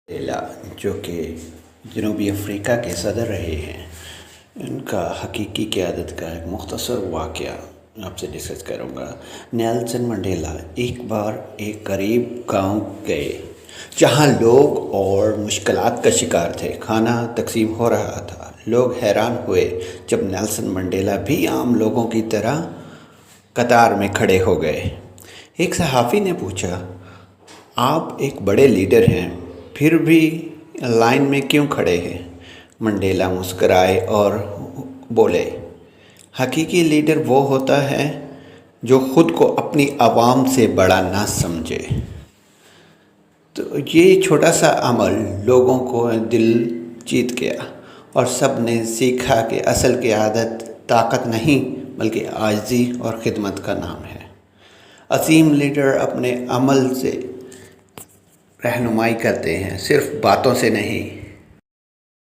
Mandela جو کہ جنوبی افریقہ کے صدر رہے ہیں، ان کا حقیقی قیادت کا ایک مختصر واقعہ آپ سے ڈسکس کروں گا۔ نیلسن منڈیلا ایک بار ایک غریب گاؤں گئے جہاں لوگ اور مشکلات کا شکار تھے۔ کھانا تقسیم ہو رہا تھا۔ لوگ حیران ہوئے جب نیلسن منڈیلا بھی عام لوگوں کی طرح قطار میں کھڑے ہو گئے۔ ایک صحافی نے پوچھا، آپ ایک بڑے لیڈر ہیں، پھر بھی لائن میں کیوں کھڑے ہیں؟ منڈیلا مسکرائے اور بولے، حقیقی لیڈر وہ ہوتا ہے جو خود کو اپنی عوام سے بڑا نہ سمجھے۔ تو یہ چھوٹا سا عمل لوگوں کو دل جیت گیا اور سب نے سیکھا کہ اصل قیادت طاقت نہیں بلکہ عاجزی اور خدمت کا نام ہے۔ عظیم لیڈر اپنے عمل سے رہنمائی کرتے ہیں، صرف باتوں سے نہیں۔